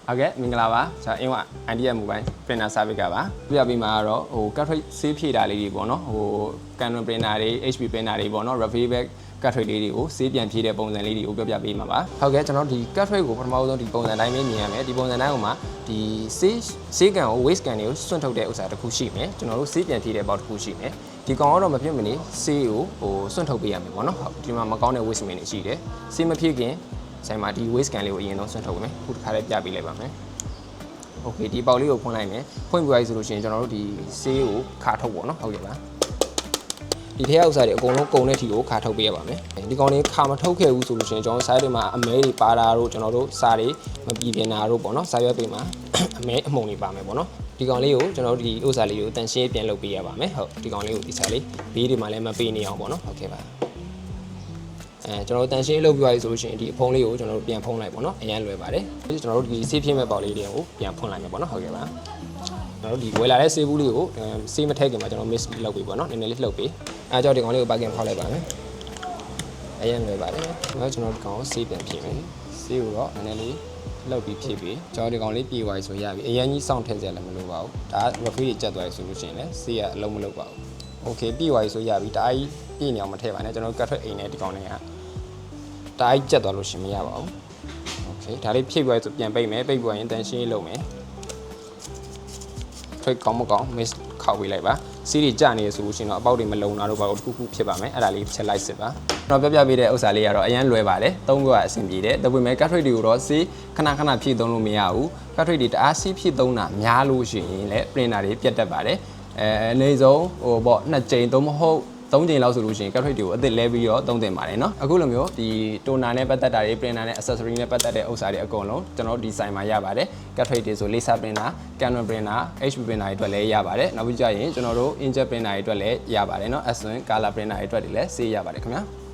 ဟုတ်ကဲ့မင်္ဂလာပါကျွန်တော်အင်းဝ idea mobile printer service ကပါပြပြပေးမှာကတော့ဟို cartridge ဆေးဖြည့်တာလေးတွေပေါ့နော်ဟို Canon printer တွေ HP printer တွေပေါ့နော် Refill cartridge လေးတွေကိုဆေးပြန်ဖြည့်တဲ့ပုံစံလေးတွေကိုပြပြပေးမှာပါဟုတ်ကဲ့ကျွန်တော်ဒီ cartridge ကိုပထမဆုံးဒီပုံစံတိုင်းပဲမြင်ရမယ်ဒီပုံစံတိုင်းဟိုမှာဒီဆေးကန်ကို waste can တွေကိုစွန့်ထုတ်တဲ့ဥစ္စာတစ်ခုရှိမယ်ကျွန်တော်တို့ဆေးပြန်ဖြည့်တဲ့ပေါက်တစ်ခုရှိမယ်ဒီကောင်ကတော့မဖြစ်မနေဆေးကိုဟိုစွန့်ထုတ်ပေးရမယ်ပေါ့နော်ဟုတ်ဒီမှာမကောင်းတဲ့ waste မင်းတွေရှိတယ်ဆေးမဖြည့်ခင်ဆိုင်မှာဒီ waste can လေးကိုအရင်ဆုံးစွန့်ထုတ်ပေးမယ်ခုတစ်ခါလေးပြပေးလိုက်ပါမယ်โอเคဒီပေါက်လေးကိုဖွင့်လိုက်မယ်ဖွင့်ပြလိုက်ဆိုလို့ရှိရင်ကျွန်တော်တို့ဒီဆေးကိုခါထုတ်ပေါ့နော်ဟုတ်ကဲ့ပါဒီထဲဥစ္စာတွေအကုန်လုံးကုန်တဲ့ထီကိုခါထုတ်ပေးရပါမယ်ဒီကောင်လေးခါမထုတ်ခဲ့ဘူးဆိုလို့ရှိရင်ကျွန်တော် site တွေမှာအမဲတွေပါတာတို့ကျွန်တော်တို့စာတွေမပြည်ပြင်တာတို့ပေါ့နော်စာရွက်တွေမှာအမဲအမှုန်တွေပါမယ်ပေါ့နော်ဒီကောင်လေးကိုကျွန်တော်တို့ဒီဥစ္စာလေးကိုတန်ရှင်းပြန်လုပ်ပေးရပါမယ်ဟုတ်ဒီကောင်လေးကိုဒီစားလေးဘေးတွေမှာလည်းမပေးနေအောင်ပေါ့နော်ဟုတ်ကဲ့ပါကျွန်တော်တန်ရှင်းလုပ်ပြရဆိုလို့ရှိရင်ဒီအဖုံးလေးကိုကျွန်တော်တို့ပြန်ဖုံးလိုက်ပေါ့နော်အရင်လွယ်ပါတယ်ကျွန်တော်တို့ဒီဆေးဖြည့်မဲ့ပေါက်လေးတွေကိုပြန်ဖွင့်လိုက်မယ်ပေါ့နော်ဟုတ်ကဲ့ပါကျွန်တော်တို့ဒီဝယ်လာတဲ့ဆေးဘူးလေးကိုဆေးမထည့်ခင်မှာကျွန်တော် mix လုပ်ပြီးပေါ့နော်နည်းနည်းလေးလှုပ်ပြီးအဲကြောင့်ဒီကောင်လေးကိုပါကင်ဖောက်လိုက်ပါမယ်အရင်လွယ်ပါတယ်ကျွန်တော်ဒီကောင်ကိုဆေးပြန်ဖြည့်မယ်ဆေးကိုတော့နည်းနည်းလေးလှုပ်ပြီးဖြည့်ပြီးကျွန်တော်ဒီကောင်လေးပြေသွားပြီဆိုရပြီအရင်ကြီးစောင့်ထည့်စရာလည်းမလိုပါဘူးဒါ refill တွေကျက်သွားပြီဆိုလို့ရှိရင်လည်းဆေးကအလုံးမလုပ်ပါဘူးโอเคပြေသွားပြီဆိုရပြီဒါကြီးပြည့်နေအောင်မထည့်ပါနဲ့ကျွန်တော်ကတ်ထွက်အိမ်နဲ့ဒီကောင်လေးကဒါကြီးကျက်သွားလို့ရှင်မရပါဘူးโอเคဒါလေးဖြည့်သွားပြီဆိုပြန်ပိတ်မယ်ပိတ်သွားရင်တန်ရှင်းလုပ်မယ်ထွက်ကောင်းမကောင်း mix ခောက်ပေးလိုက်ပါစီးတွေကျနေရဆိုလို့ရှိရင်တော့အပေါက်တွေမလုံတာတော့ဘာလို့တစ်ခုခုဖြစ်ပါမယ်အဲ့ဒါလေးချက်လိုက်စစ်ပါကျွန်တော်ပြပြပေးတဲ့ဥစ္စာလေးကတော့အရင်လွယ်ပါတယ်သုံးခုကအဆင်ပြေတယ်ဒါပေမဲ့ cartridge တွေကိုတော့စီးခဏခဏဖြည့်သုံးလို့မရဘူး cartridge တွေတအားစီးဖြည့်သုံးတာများလို့ရှိရင်လည်း printer တွေပြတ်တတ်ပါတယ်အနည်းဆုံးဟိုပေါ့2ကြိမ်သုံးမဟုတ်3ကြိမ်လောက်ဆိုလို့ရှိရင် cartridge တွေကိုအသစ်လဲပြီးတော့သုံးသင့်ပါတယ်เนาะအခုလိုမျိုးဒီ toner နဲ့ပတ်သက်တာတွေ printer နဲ့ accessory နဲ့ပတ်သက်တဲ့ဥစ္စာတွေအကုန်လုံးကျွန်တော်ဒီ design မှာရပါတယ် cartridge တွေဆို laser printer Canon printer HP printer တွေအတွက်လည်းရပါတယ်နောက်ပြီးကြရင်ကျွန်တော်တို့ inkjet printer တွေအတွက်လည်းရပါတယ်เนาะ Epson color printer တွေအတွက်လည်းဆေးရပါတယ်ခင်ဗျာ